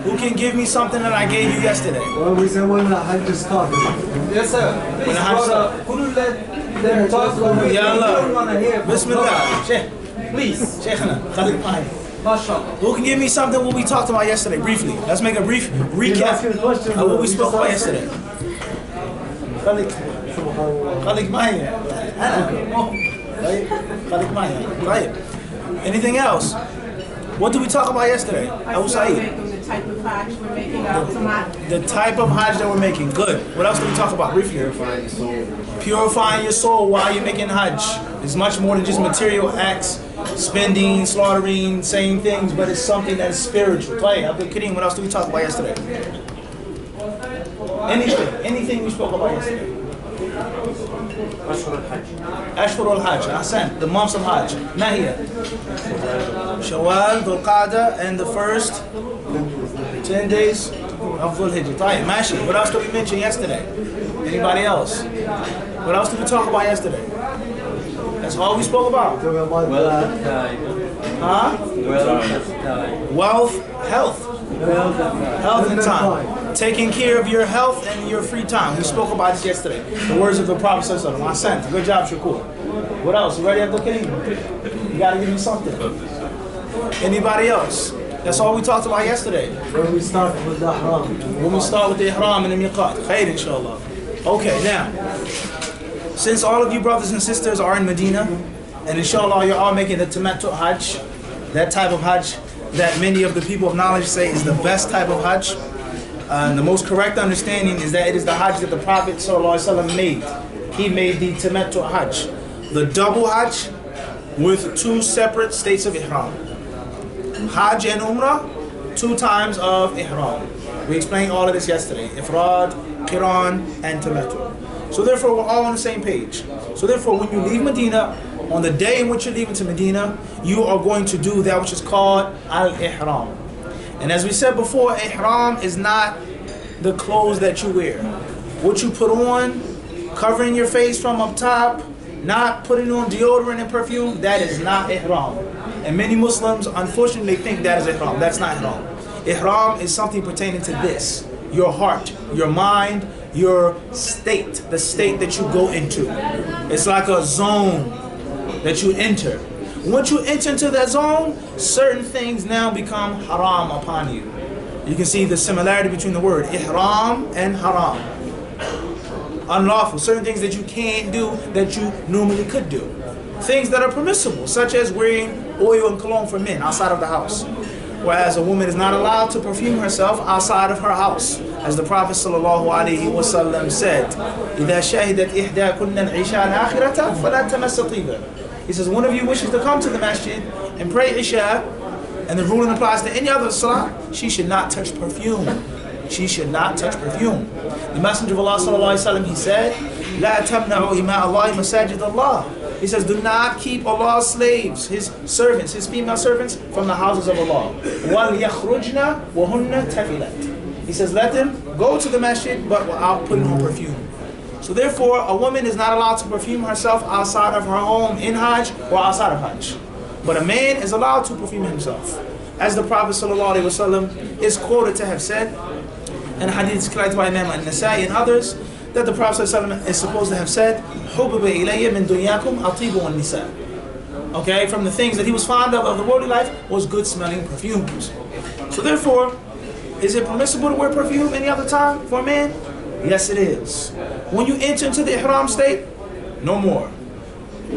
Who can give me something that I gave you yesterday? Well, we said when the Hajj started. Yes, sir. When the Hajj started. Could you let them talk? We don't want to hear. Bismillah. Sheikh. Please. Sheikhana. Khalik Mahi. MashaAllah. Who can give me something what we talked about yesterday, briefly? Let's make a brief recap of what we spoke about yesterday. Khalik Mahi. Khalik Mahi. Right. Anything else? What did we talk about yesterday? Abu Sa'id. The type of Hajj we're making out tonight. The type of Hajj that we're making. Good. What else did we talk about briefly? Purifying your soul. Purifying your soul while you're making Hajj. It's much more than just material acts, spending, slaughtering, saying things, but it's something that is spiritual. Play. Abdul Kareem, what else did we talk about yesterday? Anything we spoke about yesterday? Ashhur al-Hajj. Ahsan. The months of Hajj. Mahia. Shawwal, Dhul Qa'dah, and the first 10 days of Dhul Hijjah. Tayyib. Mashi. What else did we mention yesterday? Anybody else? What else did we talk about yesterday? That's all we spoke about. Huh? Wealth, health. Health and time. Taking care of your health and your free time. We spoke about this yesterday. The words of the Prophet sallallahu alaihi wasallam. Good job, Shakur. What else? You ready, Abdul Kareem? You gotta give me something. Anybody else? That's all we talked about yesterday. When we start with the Ihram. When we start with the Ihram and the Miqat. Khair, inshallah. Okay, now, since all of you brothers and sisters are in Medina, and inshallah you're all making the Tamattu Hajj, that type of Hajj that many of the people of knowledge say is the best type of Hajj, and the most correct understanding is that it is the Hajj that the Prophet ﷺ made. He made the Tamattu Hajj, the double Hajj with two separate states of Ihram. Hajj and Umrah, 2 times of Ihram. We explained all of this yesterday. Ifrad, Qiran, and Tamattu. So therefore, we're all on the same page. So therefore, when you leave Medina, on the day in which you're leaving to Medina, you are going to do that which is called al-Ihram. And as we said before, Ihram is not the clothes that you wear. What you put on, covering your face from up top, not putting on deodorant and perfume, that is not Ihram. And many Muslims, unfortunately, think that is Ihram. That's not Ihram. Ihram is something pertaining to this. Your heart, your mind, your state, the state that you go into. It's like a zone that you enter. Once you enter into that zone, certain things now become haram upon you. You can see the similarity between the word ihram and haram. Unlawful, certain things that you can't do that you normally could do. Things that are permissible, such as wearing oil and cologne for men outside of the house. Whereas a woman is not allowed to perfume herself outside of her house. As the Prophet ﷺ said, إِذَا شَهِدَتْ إِحْدَاكُنَّ الْعِشَاءَ الْآخِرَةَ فَلَا تَمَسَّ طِيبًا. He says, one of you wishes to come to the masjid and pray Isha, and the ruling applies to any other salah, she should not touch perfume. She should not touch perfume. The Messenger of Allah ﷺ, he said, لَا تَمْنَعُوا إِمَاءَ اللَّهِ مَسَاجِدَ اللَّهِ. He says, do not keep Allah's slaves, His servants, His female servants, from the houses of Allah. وَلْيَخْرُجْنَا وَهُنَّ تَفِلَتْ. He says, let them go to the masjid, but without putting on perfume. So therefore, a woman is not allowed to perfume herself outside of her home in Hajj or outside of Hajj. But a man is allowed to perfume himself. As the Prophet ﷺ is quoted to have said, and Hadith described by Imam al-Nasa'i and others, that the Prophet ﷺ is supposed to have said, حُبِّبَ إِلَيَّ مِن دُنْيَاكُمْ أَطِيبُ وَالنِّسَاءِ. Okay, from the things that he was fond of the worldly life was good smelling perfumes. So therefore, is it permissible to wear perfume any other time for a man? Yes, it is. When you enter into the Ihram state, no more.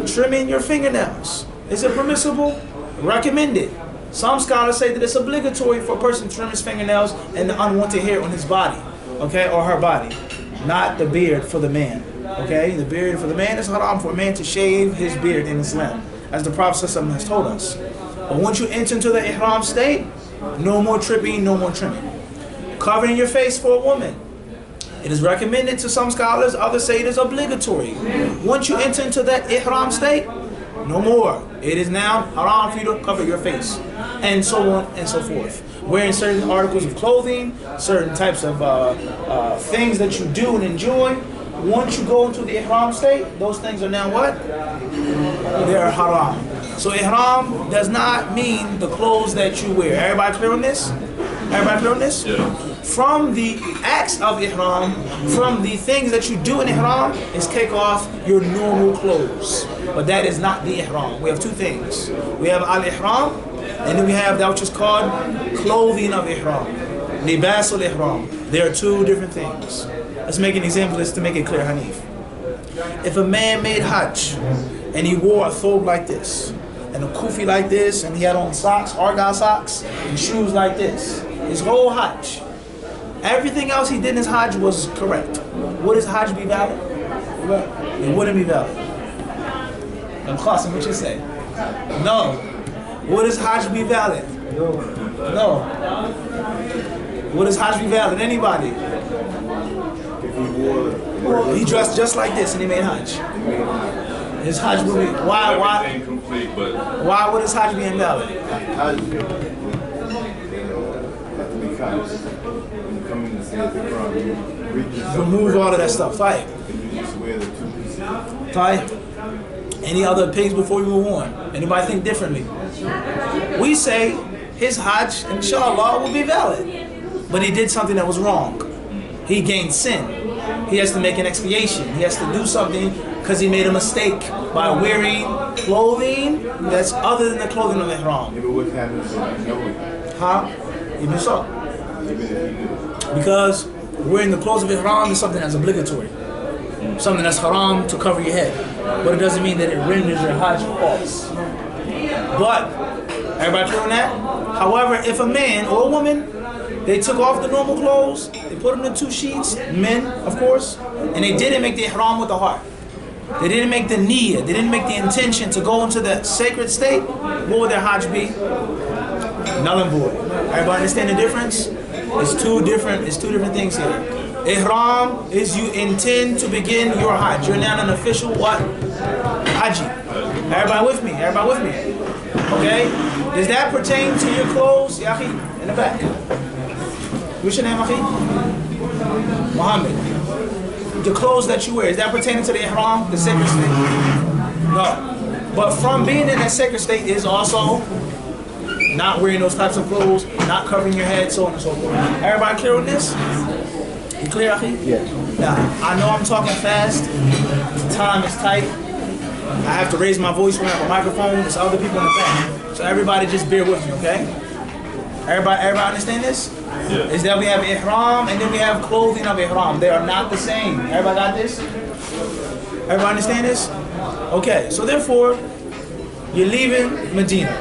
Trimming your fingernails. Is it permissible? Recommended. Some scholars say that it's obligatory for a person to trim his fingernails and the unwanted hair on his body, okay, or her body. Not the beard for the man, okay? The beard for the man is haram for a man to shave his beard in Islam, as the Prophet ﷺ has told us. But once you enter into the Ihram state, no more tripping, no more trimming. Covering your face for a woman. It is recommended to some scholars, others say it is obligatory. Once you enter into that Ihram state, no more. It is now haram for you to cover your face, and so on and so forth. Wearing certain articles of clothing, certain types of things that you do and enjoy. Once you go into the Ihram state, those things are now what? They are haram. So Ihram does not mean the clothes that you wear. Everybody clear on this? Everybody clear on this? Yeah. From the acts of Ihram, from the things that you do in Ihram, is take off your normal clothes. But that is not the Ihram. We have two things. We have al-Ihram, and then we have that which is called clothing of Ihram. Libas al-Ihram. There are two different things. Let's make an example just to make it clear, Hanif. If a man made Hajj, and he wore a thobe like this, and a kufi like this, and he had on socks, argyle socks, and shoes like this, his whole Hajj, everything else he did in his Hajj was correct. Would his Hajj be valid? It wouldn't be valid. And Qasim, what you say? No. Would his Hajj be valid? No. Would his Hajj be valid? Anybody? He dressed just like this and he made Hajj. His Hajj would be, why Incomplete, but why would his Hajj be invalid? Remove all of that stuff. Fine. Fine. Any other pigs before you move on? Anybody think differently? We say his Hajj, inshallah, will be valid. But he did something that was wrong. He gained sin. He has to make an expiation. He has to do something because he made a mistake by wearing clothing that's other than the clothing of Ihram. Huh? Even so. Because wearing the clothes of Ihram is something that's obligatory. Something that's haram to cover your head. But it doesn't mean that it renders your Hajj false. But, everybody clear on that? However, if a man or a woman, they took off the normal clothes, they put them in 2 sheets, men, of course, and they didn't make the Ihram with the heart. They didn't make the niyyah, they didn't make the intention to go into the sacred state, what would their Hajj be? Null and void. Everybody understand the difference? It's two different things here. Ihram is you intend to begin your Hajj. You're now an official what? Haji. Everybody with me? Everybody with me? Okay? Does that pertain to your clothes? Yahi, in the back. What's your name, Akhi? Muhammad. The clothes that you wear, is that pertaining to the Ihram, the sacred state? No. But from being in that sacred state is also not wearing those types of clothes, not covering your head, so on and so forth. Everybody clear on this? You clear, Akhi? Yes. Now, I know I'm talking fast. Time is tight. I have to raise my voice when I have a microphone. There's other people in the back. So everybody just bear with me, okay? Everybody understand this? Yeah. Is that we have Ihram and then we have clothing of Ihram. They are not the same. Everybody got this? Everybody understand this? Okay, so therefore, you're leaving Medina.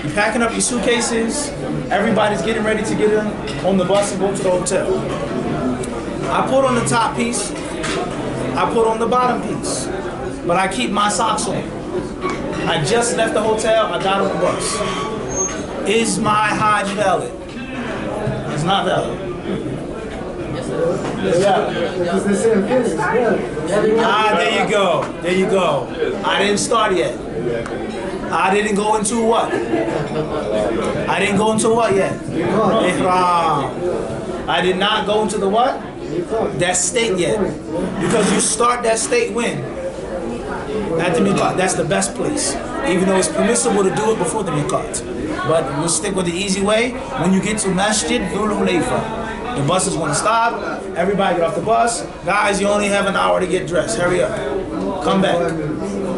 You're packing up your suitcases. Everybody's getting ready to get on the bus and go to the hotel. I put on the top piece. I put on the bottom piece. But I keep my socks on. I just left the hotel. I got on the bus. Is my Hajj valid? It's not valid. Yeah. Because the same thing is valid. There you go. There you go. I didn't start yet. I didn't go into what? I didn't go into what yet? Ihram. I did not go into the what? That state yet. Because you start that state when? At the miqat. That's the best place. Even though it's permissible to do it before the miqat. But we'll stick with the easy way. When you get to Masjid Dhul Hulayfa, the bus is going to stop. Everybody get off the bus. Guys, you only have an hour to get dressed. Hurry up. Come back.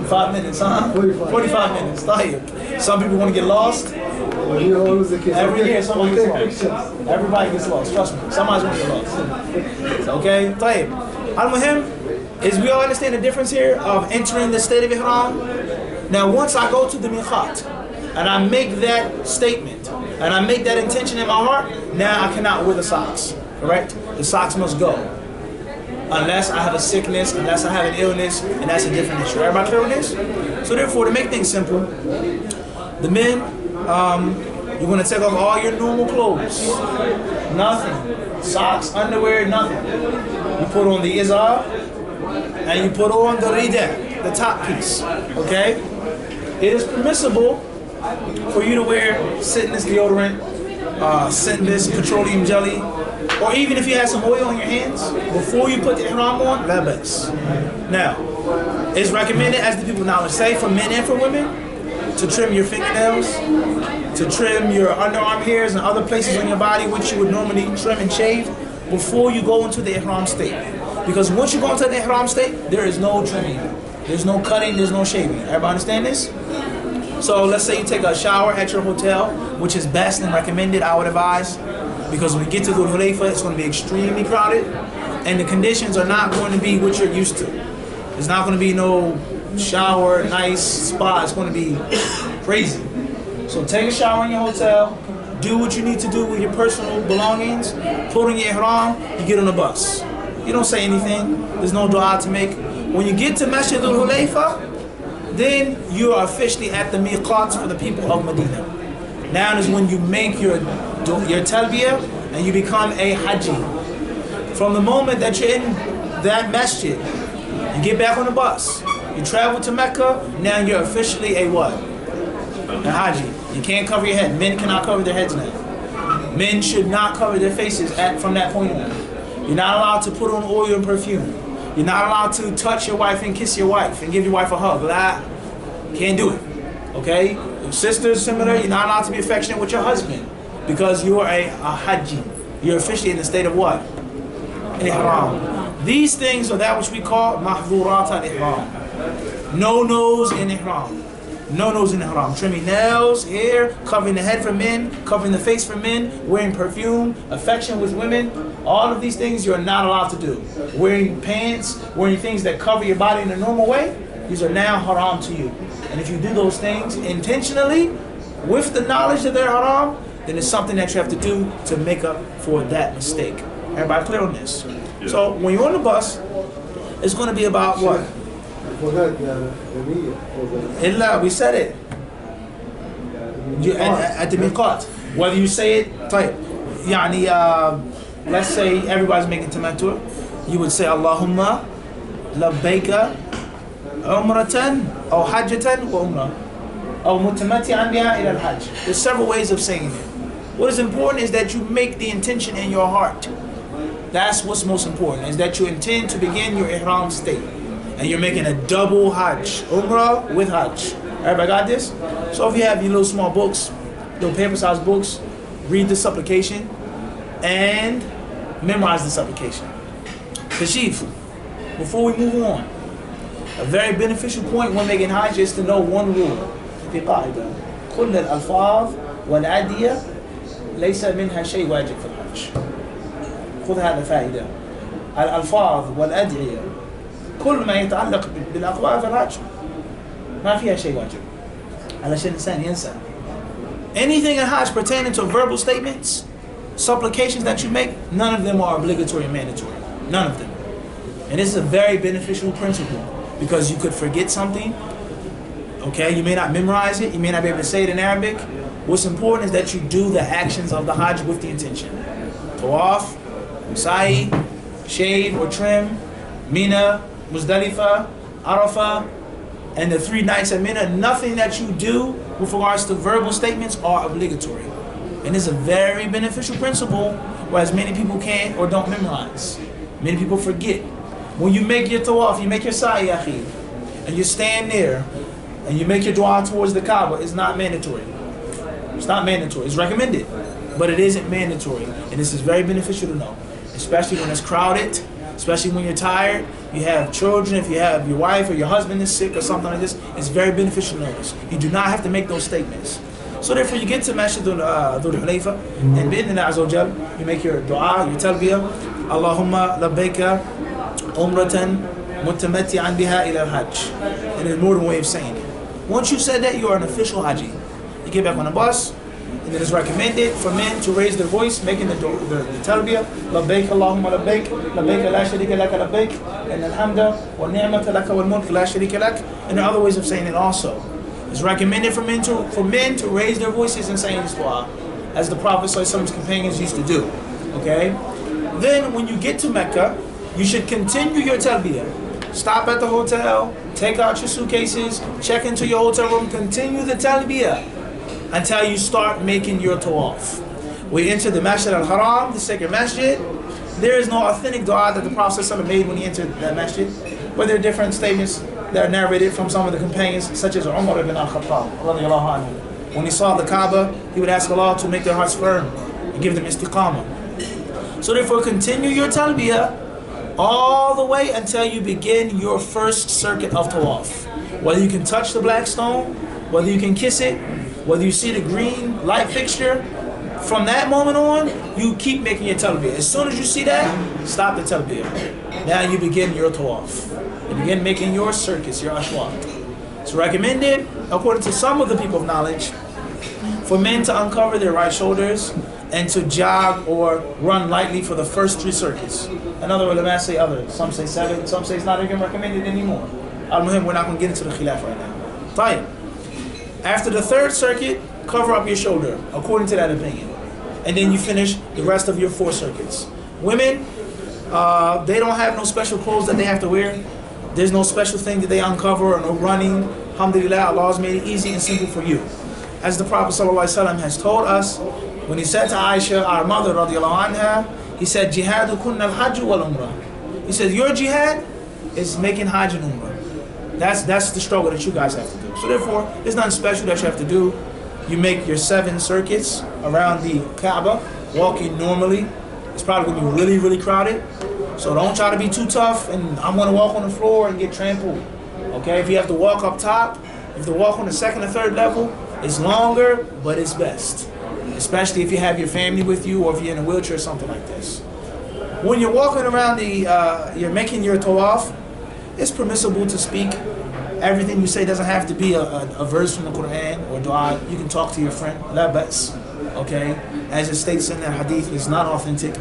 5 minutes, huh? 45 minutes. Some people want to get lost. Every year, somebody gets lost. Everybody gets lost. Trust me. Somebody's going to get lost. Okay? Tayyib. Al-Muhim is we all understand the difference here of entering the state of Ihram. Now, once I go to the miqat and I make that statement and I make that intention in my heart, now I cannot wear the socks. Correct? The socks must go. Unless I have a sickness, unless I have an illness, and that's a different issue. Everybody clear on this? So therefore, to make things simple, the men, you're going to take off all your normal clothes. Nothing. Socks, underwear, nothing. You put on the izar, and you put on the rida, the top piece. Okay? It is permissible for you to wear scentless deodorant, scentless petroleum jelly, or even if you have some oil on your hands, before you put the ihram on, labas. Now, it's recommended, as the people now say, for men and for women, to trim your fingernails, to trim your underarm hairs and other places on your body which you would normally trim and shave before you go into the Ihram state. Because once you go into the Ihram state, there is no trimming, there's no cutting, there's no shaving. Everybody understand this? So let's say you take a shower at your hotel, which is best and recommended, I would advise, because when you get to Dhul Hulayfa, it's going to be extremely crowded, and the conditions are not going to be what you're used to. There's not going to be no shower, nice spa. It's going to be crazy. So take a shower in your hotel, do what you need to do with your personal belongings, put on your ihram, you get on the bus. You don't say anything, there's no dua to make. When you get to Masjid al-Hulayfa, then you are officially at the miqats for the people of Medina. Now is when you make your talbiyah and you become a haji. From the moment that you're in that masjid, you get back on the bus, you travel to Mecca, now you're officially a what? A haji. You can't cover your head. Men cannot cover their heads now. Men should not cover their faces from that point on. You're not allowed to put on oil and perfume. You're not allowed to touch your wife and kiss your wife and give your wife a hug. Can't do it. Okay? Your sisters, similar, you're not allowed to be affectionate with your husband because you are a haji. You're officially in the state of what? Ihram. These things are that which we call mahdurat al-ihram. No-nos in ihram. No-nos in ihram. Trimming nails, hair, covering the head for men, covering the face for men, wearing perfume, affection with women. All of these things you're not allowed to do. Wearing pants, wearing things that cover your body in a normal way, these are now haram to you. And if you do those things intentionally, with the knowledge that they're haram, then it's something that you have to do to make up for that mistake. Everybody clear on this? Yeah. So when you're on the bus, it's going to be about what? Illa, we said it. At the miqat. Whether you say it, let's say everybody's making tamattu, you would say Allahumma labbaika umratan or hajjatan wa umrah or mutamati'an biha ila al-hajj. There's several ways of saying it. What is important is that you make the intention in your heart. That's what's most important, is that you intend to begin your ihram state. And you're making a double hajj, umrah with hajj. Everybody got this? So if you have your little small books, little paper-sized books, read the supplication and memorize the supplication. Kashif, before we move on, a very beneficial point when making hajj is to know one rule. في قاعدة كل الألفاظ والأدعية ليس منها شيء واجب في الحج. خذ هذا فائدة. الألفاظ والأدعية كل ما يتعلق بالأقوال في الحج ما فيها شيء واجب. علشان الإنسان ينسى. Anything in hajj pertaining to verbal statements, supplications that you make, none of them are obligatory and mandatory. None of them. And this is a very beneficial principle because you could forget something. Okay, you may not memorize it, you may not be able to say it in Arabic. What's important is that you do the actions of the hajj with the intention. Tawaf, sa'i, shave or trim, Mina, Muzdalifah, Arafah, and the 3 nights at Mina. Nothing that you do with regards to verbal statements are obligatory. And it's a very beneficial principle, whereas many people can't or don't memorize. Many people forget. When you make your tawaf, you make your sa'i, and you stand there, and you make your dua towards the Kaaba, it's not mandatory. It's not mandatory. It's recommended, but it isn't mandatory. And this is very beneficial to know, especially when it's crowded, especially when you're tired, you have children, if you have your wife or your husband is sick or something like this, it's very beneficial to know this. You do not have to make those statements. So therefore you get to Masjid Dhul Hulayfa, and bi'idhnillah azza wa jal, you make your dua, your talbiyah, Allahumma labbaika umratan mutamati'an biha ila al-hajj. And there's more than one way of saying it. Once you said that, you are an official haji. You get back on the bus, and it is recommended for men to raise their voice, making the talbiyah, labbaik Allahumma labbaik, labbaik la sharika laka labbaik, and alhamda wa ni'mata laka wal mulk la sharika lak. And there are other ways of saying it also. It's recommended for men to raise their voices in saying this dua, as the Prophet ﷺ and his companions used to do. Okay? Then when you get to Mecca, you should continue your talbiyah. Stop at the hotel, take out your suitcases, check into your hotel room, continue the talbiyah until you start making your tawaf. We enter the Masjid al-Haram, the sacred masjid. There is no authentic dua that the Prophet ﷺ made when he entered that masjid, but there are different statements that are narrated from some of the companions, such as Umar ibn al-Khattab, radiallahu anhu. When he saw the Kaaba, he would ask Allah to make their hearts firm and give them istiqamah. So therefore, continue your talbiyah all the way until you begin your first circuit of tawaf. Whether you can touch the black stone, whether you can kiss it, whether you see the green light fixture, from that moment on, you keep making your talbiyah. As soon as you see that, stop the talbiyah. Now you begin your tawaf. You begin making your circuits, your ashwaq. It's recommended, according to some of the people of knowledge, for men to uncover their right shoulders and to jog or run lightly for the first 3 circuits. Another ulama say others. Some say 7, some say it's not even recommended anymore. Al-Muhim, we're not going to get into the khilaf right now. Tayyib. After the 3rd circuit, cover up your shoulder, according to that opinion. And then you finish the rest of your 4 circuits. Women, they don't have no special clothes that they have to wear. There's no special thing that they uncover or no running. Alhamdulillah, Allah has made it easy and simple for you. As the Prophet ﷺ has told us, when he said to Aisha, our mother, radiallahu anha, he said, Jihadu kunna al-Hajj wal-Umrah. He said, your jihad is making Hajj and Umrah. That's the struggle that you guys have to do. So therefore, there's nothing special that you have to do. You make your 7 circuits around the Kaaba, walking normally. It's probably going to be really, really crowded. So don't try to be too tough and I'm going to walk on the floor and get trampled. Okay, if you have to walk up top, if you walk on the 2nd or 3rd level, it's longer, but it's best. Especially if you have your family with you or if you're in a wheelchair or something like this. When you're walking around you're making your tawaf, it's permissible to speak. Everything you say doesn't have to be a verse from the Quran or dua. You can talk to your friend. La ba's. Okay? As it states in the hadith, it's not authentic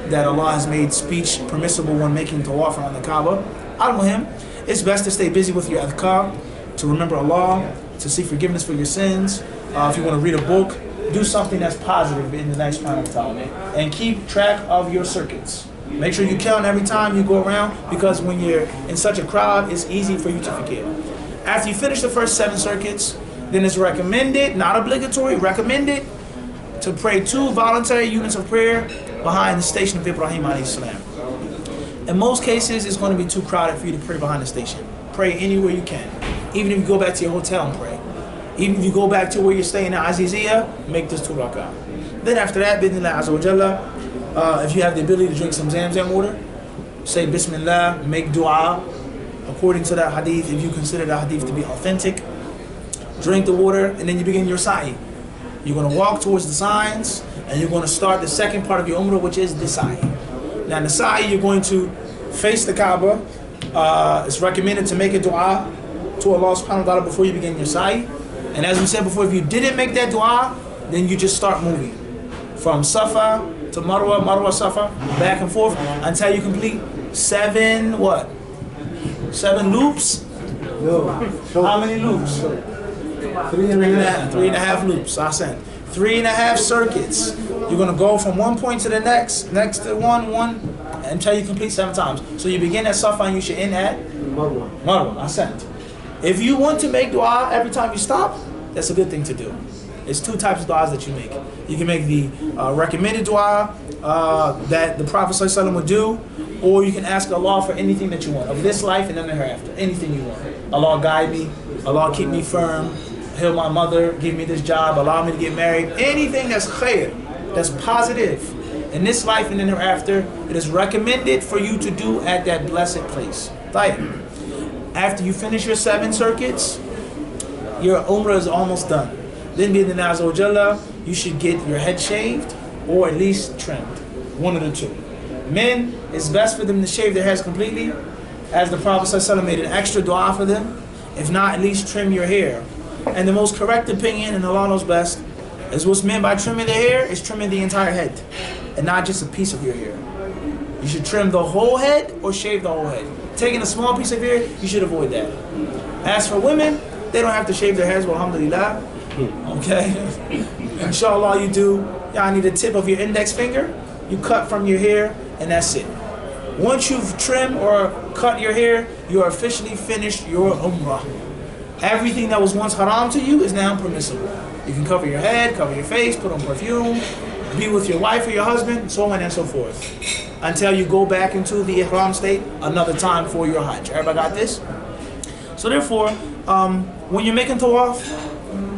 that Allah has made speech permissible when making tawaf around the Kaaba. Al-Muhim, it's best to stay busy with your adhkar, to remember Allah, to seek forgiveness for your sins. If you want to read a book, do something that's positive in the next final time. And keep track of your circuits. Make sure you count every time you go around, because when you're in such a crowd, it's easy for you to forget. After you finish the first 7 circuits, then it's recommended, not obligatory, recommended to pray 2 voluntary units of prayer behind the station of Ibrahim alayhi salam. In most cases, it's going to be too crowded for you to pray behind the station. Pray anywhere you can. Even if you go back to your hotel and pray. Even if you go back to where you're staying at Aziziyah, make this 2 rak'ah. Then after that, Bidnillah Azza wa Jalla, if you have the ability to drink some Zamzam water, say Bismillah, make dua. According to that hadith, if you consider that hadith to be authentic, drink the water and then you begin your sa'i. You're going to walk towards the signs and you're going to start the second part of your umrah, which is the sa'i. Now in the sa'i, you're going to face the Kaaba. It's recommended to make a dua to Allah subhanahu wa ta'ala before you begin your sa'i. And as we said before, if you didn't make that dua, then you just start moving from Safa to Marwa, Marwa, Safa, back and forth until you complete 7 what? 7 loops? No. How many loops? 3.5 loops. I said 3.5 circuits. You're gonna go from one point to the next to one, until you complete 7 times. So you begin at Safa and you should end at Marwa. I said. If you want to make dua every time you stop, that's a good thing to do. It's 2 types of du'as that you make. You can make the recommended dua that the Prophet ﷺ would do, or you can ask Allah for anything that you want, of this life and then the hereafter, anything you want. Allah guide me, Allah keep me firm, heal my mother, give me this job, allow me to get married, anything that's khair, that's positive. In this life and then hereafter, it is recommended for you to do at that blessed place. Tayyib. After you finish your 7 circuits, your umrah is almost done. Then bi'idhnillah azza wa jalla, you should get your head shaved or at least trimmed. One of the 2. Men, it's best for them to shave their heads completely, as the Prophet ﷺ made an extra dua for them. If not, at least trim your hair. And the most correct opinion, and Allah knows best, is what's meant by trimming the hair is trimming the entire head and not just a piece of your hair. You should trim the whole head or shave the whole head. Taking a small piece of hair, you should avoid that. As for women, they don't have to shave their heads, well, alhamdulillah. Okay? Inshallah, you do. Y'all need the tip of your index finger. You cut from your hair, and that's it. Once you've trimmed or cut your hair, you are officially finished your umrah. Everything that was once haram to you is now permissible. You can cover your head, cover your face, put on perfume, be with your wife or your husband, so on and so forth. Until you go back into the Ihram state another time for your Hajj. Everybody got this? So therefore, when you're making tawaf,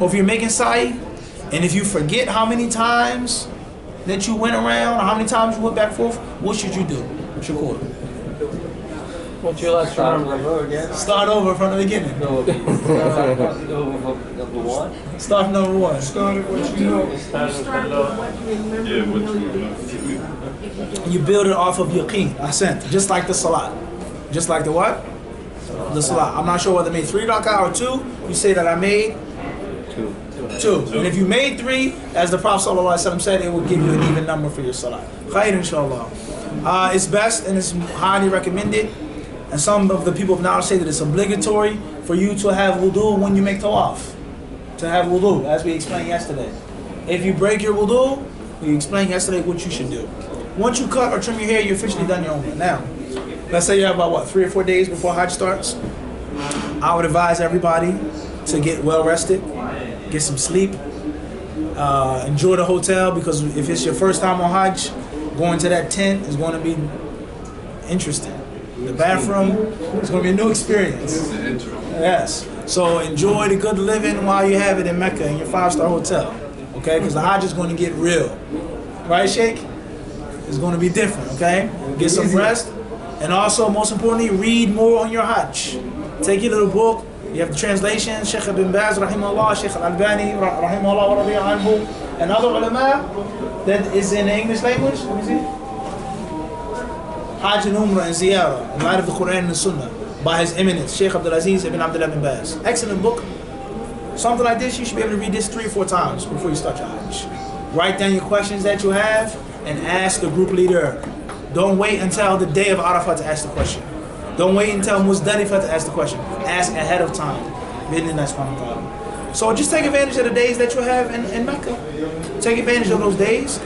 or if you're making sa'i, and if you forget how many times that you went around, or how many times you went back and forth, what should you do? What's your quarter? What's your last remember? Start over from the beginning. Start over from number one. Start from number one. Start with what you remember. You know you did. You build it off of yaqeen, ahsant, just like the salat. Just like the what? The salat. I'm not sure whether I made 3 rak'ah or 2. You say that I made 2. And if you made 3, as the Prophet ﷺ said, it will give you an even number for your salat. Khair, inshallah. It's best and it's highly recommended. And some of the people of knowledge say that it's obligatory for you to have wudu when you make tawaf. To have wudu, as we explained yesterday. If you break your wudu, we explained yesterday what you should do. Once you cut or trim your hair, you're officially done your umrah. Now, let's say you have about 3 or 4 days before Hajj starts. I would advise everybody to get well rested, get some sleep, enjoy the hotel, because if it's your first time on Hajj, going to that tent is going to be interesting. The bathroom is going to be a new experience. Yes. So enjoy the good living while you have it in Mecca in your 5-star hotel. Okay? Because the Hajj is going to get real. Right, Sheikh? It's going to be different. Okay? Get some rest. And also, most importantly, read more on your Hajj. Take your little book. You have the translation. Sheikh Ibn Baz, rahimahullah, Sheikh al-Albani, rahimahullah, wa radiya anhu, and other ulama that is in the English language. Let me see. Hajj and Umrah and Ziyarah, in light of the Quran and the Sunnah, by His Eminence, Sheikh Abdul Aziz ibn Abdullah bin Baz. Excellent book. Something like this, you should be able to read this 3 or 4 times before you start your Hajj. Write down your questions that you have and ask the group leader. Don't wait until the day of Arafah to ask the question. Don't wait until Muzdalifah to ask the question. Ask ahead of time. So just take advantage of the days that you have in Mecca. Take advantage of those days.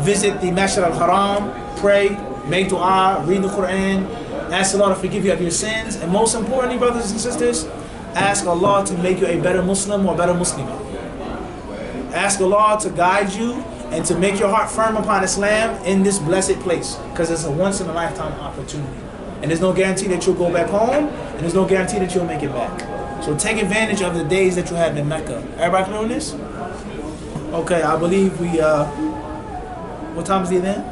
Visit the Masjid al-Haram, pray, make dua, read the Quran, ask Allah to forgive you of your sins, and most importantly, brothers and sisters, ask Allah to make you a better Muslim or a better Muslimah. Ask Allah to guide you and to make your heart firm upon Islam in this blessed place, because it's a once-in-a-lifetime opportunity. And there's no guarantee that you'll go back home, and there's no guarantee that you'll make it back. So take advantage of the days that you have in Mecca. Everybody clear on this? Okay, I believe we, what time is it then?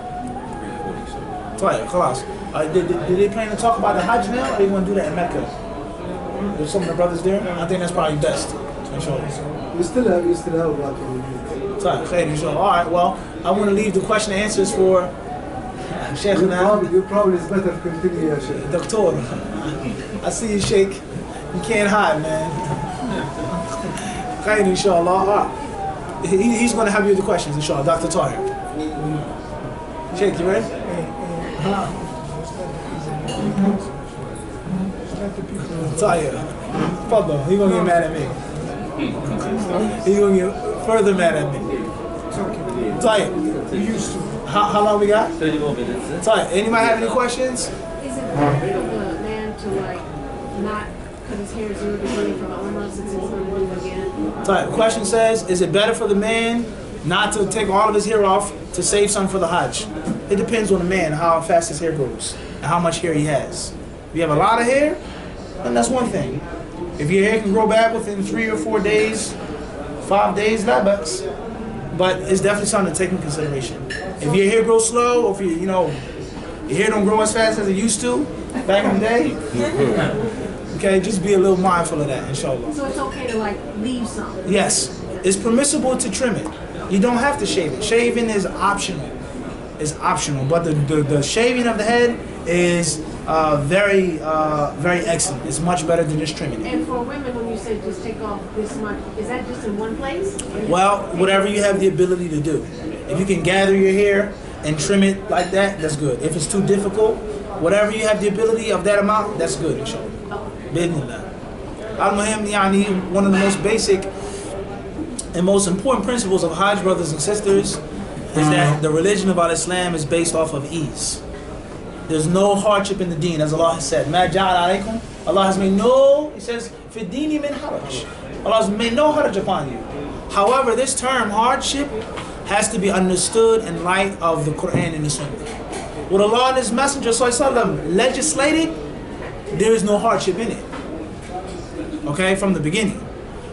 3:40. Khalas. Did they plan to talk about the Hajj now, or they want to do that in Mecca? There's some of the brothers there? I think that's probably best. Inshallah. You still have about Alright, well, I want to leave the question and answers for Sheikh now. You probably is better to continue, ya Sheikh. Doctor, I see you, Sheikh. You can't hide, man. Khair, inshallah. Alright. He's going to have you with the questions, inshallah. Dr. Tahir. Sheikh, you ready? Tahir. Fadl, he's going to get mad at me. He's going to get further mad at me. Tahir. How long we got? 30 more minutes. Tahir, anybody have any questions? Is it better for the man to not cut his hair 0 degree from Umrah since he's going to do it again? Tahir, the question says, is it better for the man not to take all of his hair off to save some for the Hajj? It depends on the man, how fast his hair grows, and how much hair he has. If you have a lot of hair, then that's one thing. If your hair can grow back within 3 or 4 days, 5 days, that bucks. But it's definitely something to take in consideration. If your hair grows slow, or if your hair don't grow as fast as it used to back in the day, okay, just be a little mindful of that, inshallah. So it's okay to leave some? Yes, it's permissible to trim it. You don't have to shave it. Shaving is optional. It's optional, but the shaving of the head is very excellent. It's much better than just trimming it. And for women, when you say just take off this much, is that just in one place? Well, whatever you have the ability to do. If you can gather your hair and trim it like that, that's good. If it's too difficult, whatever you have the ability of that amount, that's good, inshallah. Bidnillah. Al-Muhim, one of the most basic and most important principles of Hajj, brothers and sisters, is that the religion of Islam is based off of ease. There's no hardship in the deen, as Allah has said. مَا جَعَلَ عَلَيْكُمْ. Allah has made no, He says, فِي الدِّينِ مِنْ حَرَجٍ. Allah has made no haraj upon you. However, this term, hardship, has to be understood in light of the Quran and the Sunnah. What Allah and His Messenger ﷺ legislated, there is no hardship in it. Okay, from the beginning.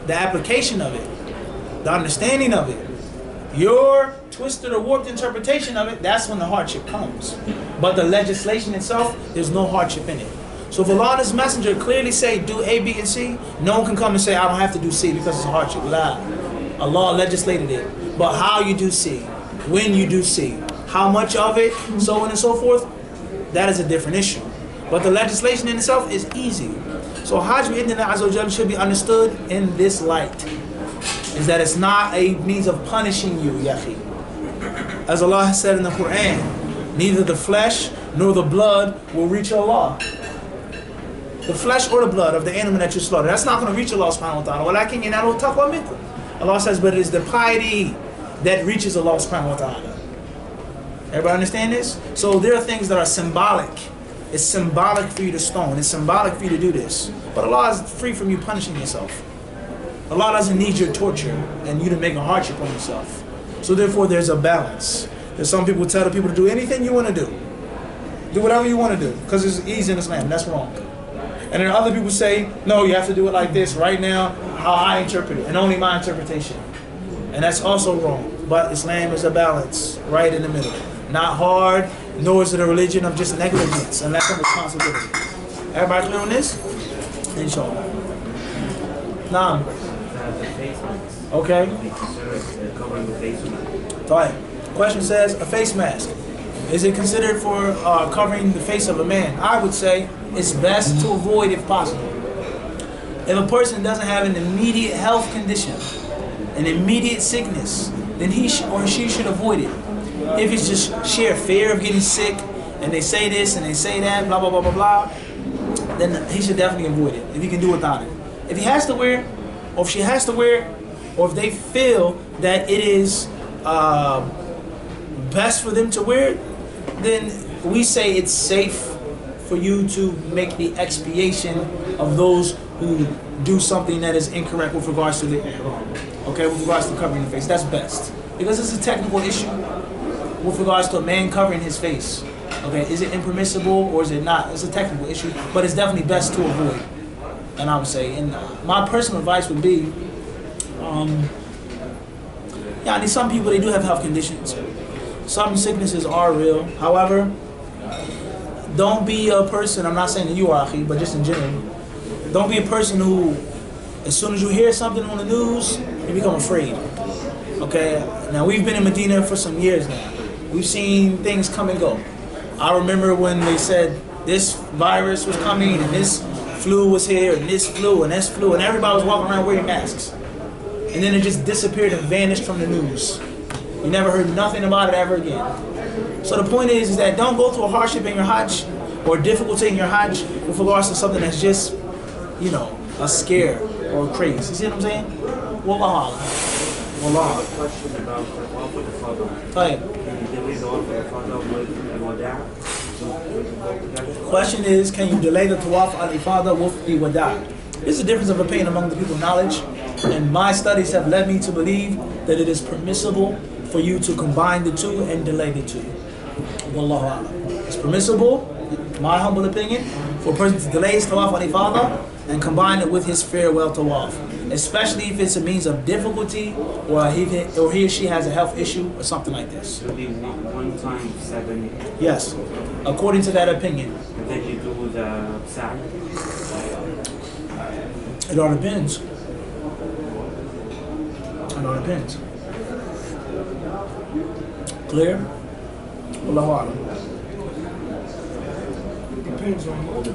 The application of it, the understanding of it, your twisted or warped interpretation of it, that's when the hardship comes. But the legislation itself, there's no hardship in it. So if Allah and His Messenger clearly say do A, B, and C, no one can come and say I don't have to do C because it's a hardship. La. Allah legislated it. But how you do C, when you do C, how much of it, so on and so forth, that is a different issue. But the legislation in itself is easy. So Hajj bi-idhnillah azza wa jalla should be understood in this light. Is that it's not a means of punishing you, yahi. As Allah has said in the Quran, neither the flesh nor the blood will reach Allah. The flesh or the blood of the animal that you slaughter, that's not going to reach Allah subhanahu wa ta'ala. وَلَكِنْ يَنَالُهُ التَّقْوَى مِنكُمْ. Allah says, but it is the piety that reaches Allah subhanahu wa ta'ala. Everybody understand this? So there are things that are symbolic. It's symbolic for you to stone. It's symbolic for you to do this. But Allah is free from you punishing yourself. Allah doesn't need your torture and you to make a hardship on yourself. So therefore there's a balance. There's some people tell the people to do anything you want to do. Do whatever you want to do because it's easy in Islam. That's wrong. And then other people say, no, you have to do it like this right now, how I interpret it, and only my interpretation. And that's also wrong. But Islam is a balance, right in the middle. Not hard, nor is it a religion of just negligence and lack of responsibility. Everybody clear on this? Inshallah. Naam. Okay. Right. Question says, a face mask. Is it considered for covering the face of a man? I would say it's best to avoid if possible. If a person doesn't have an immediate health condition, an immediate sickness, then he or she should avoid it. If it's just sheer fear of getting sick, and they say this and they say that, blah, blah, blah, blah, blah, then he should definitely avoid it, if he can do without it. If he has to wear it, or if she has to wear it, or if they feel that it is best for them to wear it, then we say it's safe for you to make the expiation of those who do something that is incorrect with regards to the Ihram. Okay, with regards to covering the face, that's best. Because it's a technical issue with regards to a man covering his face. Okay, is it impermissible or is it not? It's a technical issue, but it's definitely best to avoid. And I would say, and my personal advice would be, yeah, some people, they do have health conditions. Some sicknesses are real. However, don't be a person, I'm not saying that you are, Akhi, but just in general, don't be a person who, as soon as you hear something on the news, you become afraid. Okay, now we've been in Medina for some years now. We've seen things come and go. I remember when they said this virus was coming and this flu was here and this flu and this flu, and everybody was walking around wearing masks. And then it just disappeared and vanished from the news. You never heard nothing about it ever again. So the point is that don't go through a hardship in your Hajj or difficulty in your Hajj with regards to something that's just, you know, a scare or a craze. You see what I'm saying? Wallah. Wallah. Question about the tawaf with the father. Question is, can you delay the tawaf al-ifada with the wada'? There's a difference of opinion among the people of knowledge, and my studies have led me to believe that it is permissible for you to combine the two and delay the two. Wallahu a'lam. It's permissible, my humble opinion, for a person to delay his tawaf al-ifada and combine it with his farewell tawaf, especially if it's a means of difficulty or he or she has a health issue or something like this. It'll be one time 7. Yes, according to that opinion. And then you do the sa'i. It all depends. It all depends. Clear? Wallahu a'lam. Depends on all the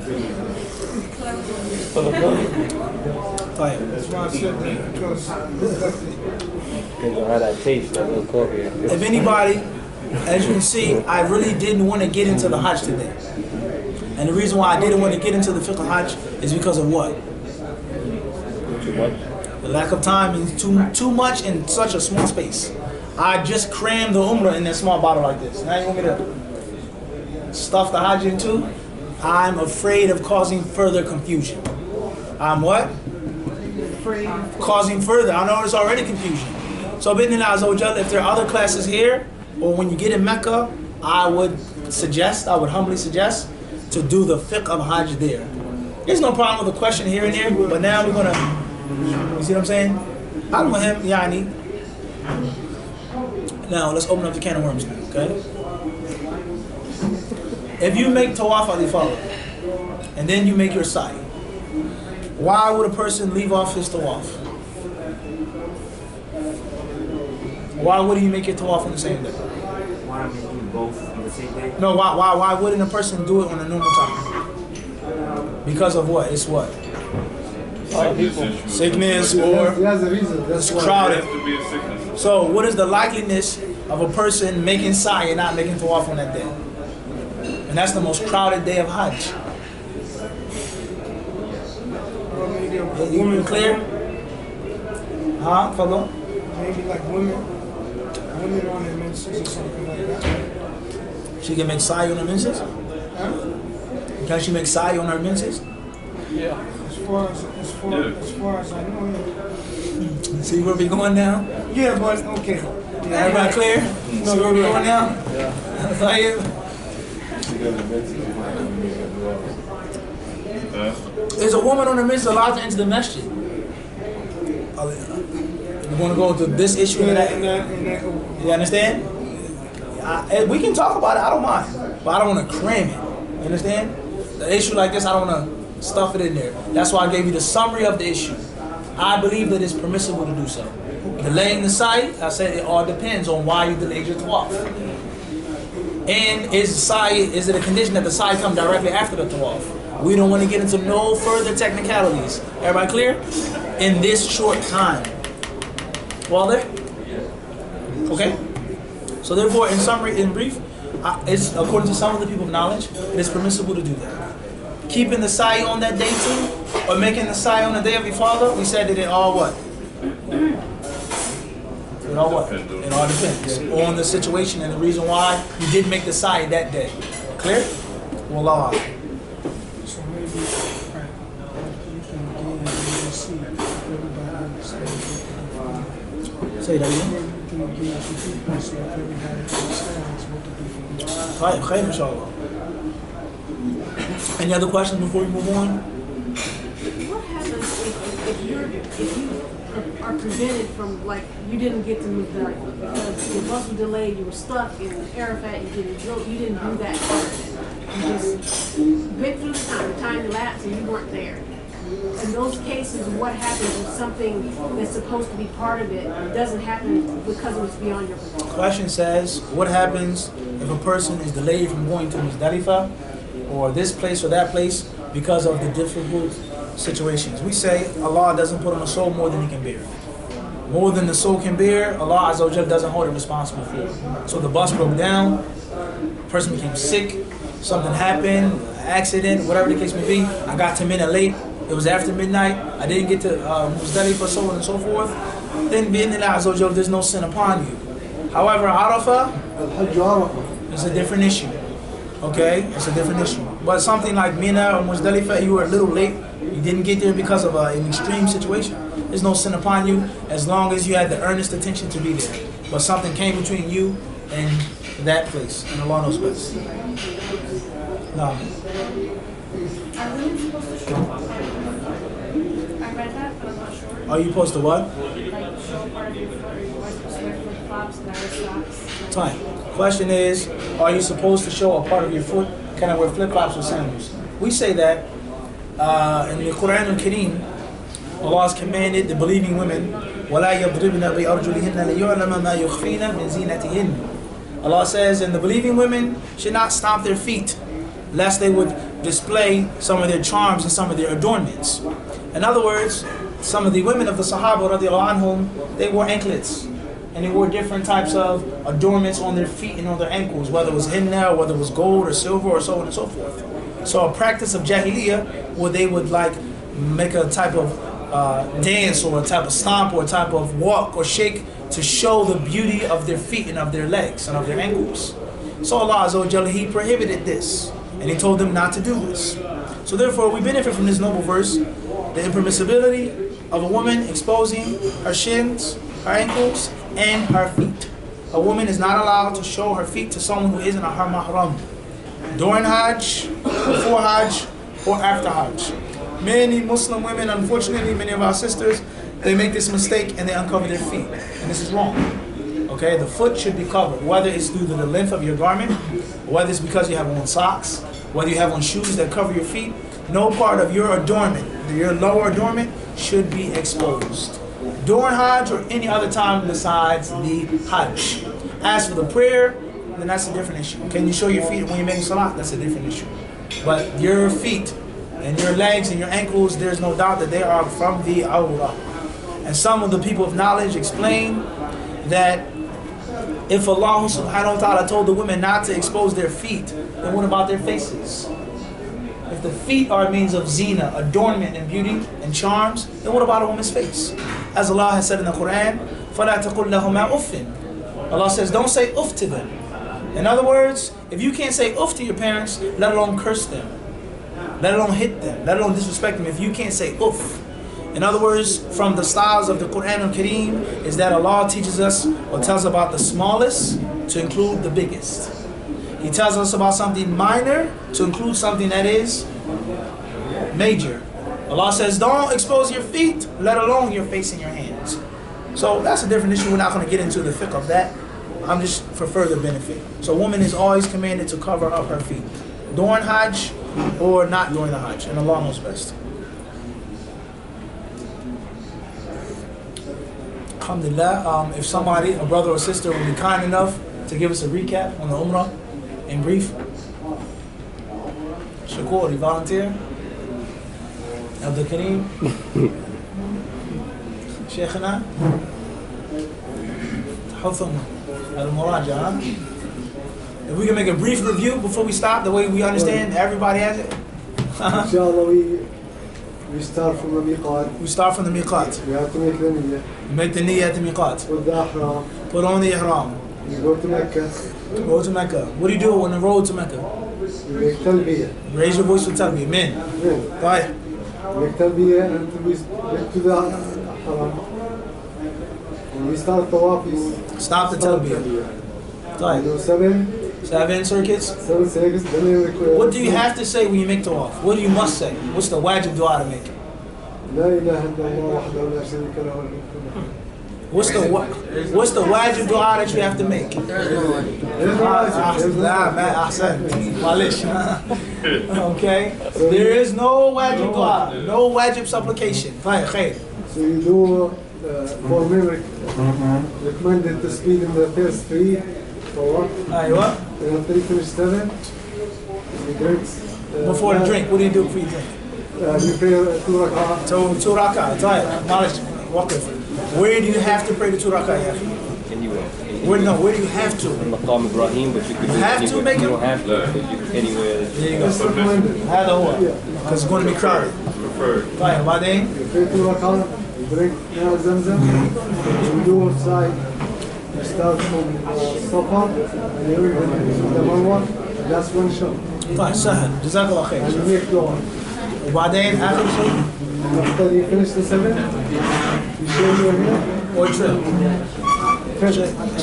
That's why I said that, because how that tastes, that little coffee. if anybody, as you can see, I really didn't want to get into the Hajj today. And the reason why I didn't want to get into the fiqh of Hajj is because of what? Too much? The lack of time and too much in such a small space. I just crammed the umrah in that small bottle like this. Now you want me to stuff the Hajj into? I'm afraid of causing further confusion. I'm what? Causing further. I know it's already confusion. So if there are other classes here, or when you get in Mecca, I would humbly suggest to do the fiqh of Hajj there. There's no problem with the question here and there, but now we're gonna, you see what I'm saying? Al-Muhim, yani. Now let's open up the can of worms now, okay? If you make tawaf al-ifada and then you make your sa'i, why would a person leave off his tawaf? Why wouldn't you make your tawaf on the same day? Why am I doing both on the same day? No, why wouldn't a person do it on a normal time? Because of what? It's what? Sickness or That's the reason. That's it's crowded. So what is the likeliness of a person making sa'i and not making tawaf on that day? And that's the most crowded day of Hajj. You clear? Huh? Follow? Maybe like women on their menses or something like that. She can make sa'i on her menses? Huh? Can she make sa'i on her menses? Yeah. As far as I know, yeah. See where we going now? Yeah, but okay. Everybody clear? See where we going now? Yeah. Is a woman on her menses allowed to enter the masjid? We're going to go to this issue and that. You understand? We can talk about it, I don't mind. But I don't want to cram it. You understand? The issue like this, I don't want to stuff it in there. That's why I gave you the summary of the issue. I believe that it's permissible to do so. Delaying the sa'i, I said it all depends on why you delayed your tawaf. And is it a condition that the sa'i come directly after the tawaf? We don't want to get into no further technicalities. Everybody clear? In this short time. Well there? Okay? So therefore, in summary, in brief, it's according to some of the people of knowledge, it is permissible to do that. Keeping the sa'i on that day too, or making the sa'i on the day of your father, we said that it all what? It all what? It all depends on the situation and the reason why you did make the sa'i that day. Clear? Wallah. So maybe you can again and see if everybody understands. Say that again. You can again so if everybody understands what the people Right, khair, inshallah. Any other questions before we move on? What happens if you are prevented from, like, you didn't get to move there because your bus was delayed, you were stuck in Arafat, you didn't do that part of it. You just went through the time elapsed and you weren't there. In those cases, what happens if something that's supposed to be part of it doesn't happen because it was beyond your control? Question says, what happens if a person is delayed from going to Muzdalifah or this place or that place because of the difficult situations? We say Allah doesn't put on a soul more than he can bear. More than the soul can bear, Allah Azza wa Jalla doesn't hold it responsible for. So the bus broke down, the person became sick, something happened, an accident, whatever the case may be. I got to Mina late. It was after midnight. I didn't get to Muzdalifah, so on and so forth. Then bi'idhnillah Azza wa Jalla, there's no sin upon you. However, Arafah is a different issue. Okay, it's a different issue. But something like Mina or Muzdalifah, you were a little late. You didn't get there because of an extreme situation. There's no sin upon you as long as you had the earnest intention to be there. But something came between you and that place, and Allah knows best. No. I read that, but I'm not sure. Are you supposed to what? Like, show part of your foot, or you supposed to wear flip-flops, not socks. Time. Question is, are you supposed to show a part of your foot? Can I wear flip-flops or sandals? We say that in the Quran al-Kareem, Allah has commanded the believing women, وَلَا يَضْرِبْنَ بِأَرْجُلِهِنَّ لِيُعْلَمَ مَا يُخْفِينَ مِنْ زِينَتِهِنَّ. Allah says, and the believing women should not stomp their feet, lest they would display some of their charms and some of their adornments. In other words, some of the women of the Sahaba radiallahu anhum, they wore anklets. And they wore different types of adornments on their feet and on their ankles, whether it was henna, whether it was gold or silver or so on and so forth. So a practice of Jahiliyyah, where they would like make a type of dance or a type of stomp or a type of walk or shake to show the beauty of their feet and of their legs and of their ankles. So Allah Azza wa Jalla, He prohibited this. And He told them not to do this. So therefore, we benefit from this noble verse, the impermissibility of a woman exposing her shins, her ankles, and her feet. A woman is not allowed to show her feet to someone who isn't a her mahram during Hajj, before Hajj, or after Hajj. Many Muslim women, unfortunately, many of our sisters, they make this mistake and they uncover their feet. And this is wrong. Okay, the foot should be covered, whether it's due to the length of your garment, whether it's because you have on socks, whether you have on shoes that cover your feet. No part of your adornment, your lower adornment, should be exposed during Hajj or any other time besides the Hajj. As for the prayer, then that's a different issue. Can you show your feet when you're making salat? That's a different issue. But your feet and your legs and your ankles, there's no doubt that they are from the awrah. And some of the people of knowledge explain that if Allah subhanahu wa ta'ala told the women not to expose their feet, then what about their faces? If the feet are a means of zina, adornment and beauty and charms, then what about a woman's face? As Allah has said in the Quran, فَلَا تَقُلْ لَهُمَا أُفٍّ. Allah says, don't say uff to them. In other words, if you can't say uff to your parents, let alone curse them, let alone hit them, let alone disrespect them, if you can't say uff. In other words, from the styles of the Quran al-Kareem is that Allah teaches us or tells about the smallest to include the biggest. He tells us about something minor to include something that is major. Allah says, don't expose your feet, let alone your face and your hands. So that's a different issue. We're not going to get into the fiqh of that. I'm just for further benefit. So a woman is always commanded to cover up her feet during Hajj or not during the Hajj, and Allah knows best. Alhamdulillah, if somebody, a brother or sister, would be kind enough to give us a recap on the Umrah in brief. Shakur, you volunteer? Abdul Kareem? Shaykhana? Huthum al-Muraja, If we can make a brief review before we stop, the way we understand, everybody has it. Inshallah, we start from the miqat. We start from the miqat. We have to make the niyyah. Make the niyyah at the miqat. Put the ihram. Put on the ihram. We go to Mecca. Go to Mecca. What do you do on the road to Mecca? We make talbiyah. Raise your voice with talbiyah. Men. Right. We make talbiyah until we get to the ihram. When we start tawaf, we Stop the talbiyah. We Right. do seven circuits. then we require. What do you have to say when you make tawaf? What do you must say? What's the wajib dua to make? لا إله إلا الله وحده لا شريك له الملك والحمد. What's the wajib dua that you have to make? Okay. There is no wajib dua, no wajib supplication. Fine, khair. So you do for me recommended to speed in the first three tawaf. Aywa. And after you finish seven, you drink. Before the drink, what do you do before you drink? You pray 2 rak'ah. Two rak'ah. Right. Knowledge. Walk with. Where do you have to pray the 2 rak'ah? Anywhere. Where do you have to? Maqam Ibrahim, but you could do it have to anywhere. make You it? don't have to. But you can anywhere. There you go. It's recommended. Because it's going to be crowded. Right. Madinah. You pray 2 rak'ah, you drink now Zamzam, you do outside, you start from Safa, and you go to the Marwa, that's one shot. Fine. Sahel. Jazakallah And khair. you make dua. وبعدين آخر شيء After you finish the seven, you shave your hair. or trim.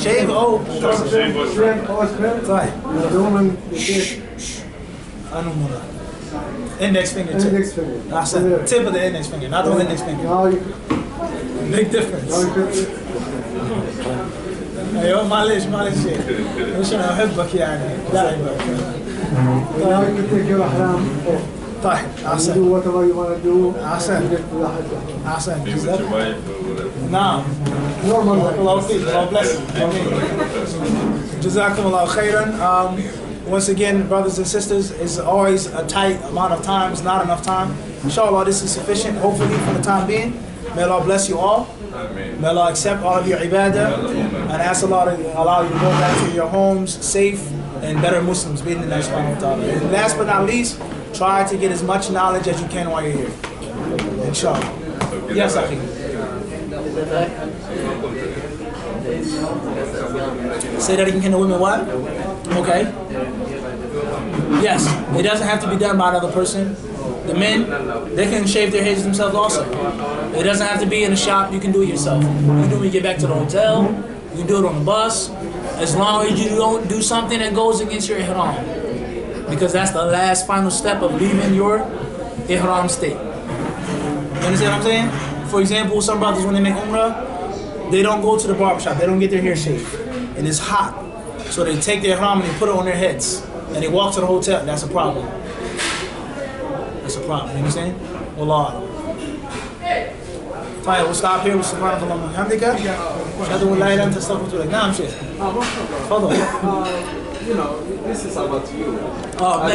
Shave Shave or trim. طيب. And the woman, you take أنمرة. Index finger tip. index finger. أحسن. Tip of the index finger, not the index finger. Now you Big difference. أيوة معلش شيء. مش أنا أحبك يعني. لا أحبك. now you take your ihram off. طيب. You أحسن. do whatever you want to do. أحسن. You get to the Hajj. أحسن. جزاك. نعم. Normal. Allah bless you. Jazakumullah khairan. Once again, brothers and sisters, it's always a tight amount of time. It's not enough time. Inshallah, this is sufficient, hopefully, for the time being. May Allah bless you all. May Allah accept all of your ibadah. And ask Allah to allow you to go back to your homes safe and better Muslims. And last but not least, try to get as much knowledge as you can while you're here. Inshallah. Yes, Akhi. Say that again, can the women what? Okay. Yes, it doesn't have to be done by another person. The men, they can shave their heads themselves also. It doesn't have to be in a shop, you can do it yourself. You can do it when you get back to the hotel, you can do it on the bus, as long as you don't do something that goes against your ihram. Because that's the last final step of leaving your ihram state. understand what I'm saying? For example, some brothers when they make umrah, they don't go to the barbershop. They don't get their hair shaved, and it's hot. So they take their ihram and they put it on their heads, and they walk to the hotel. That's a problem. That's a problem. You understand? Wallah. Fine, we'll stop here. سبحانك اللهم وبحمدك أشهد أن لا إله إلا أنت أستغفرك. نعم شيخ. تفضل. You know, this is about you. Oh man.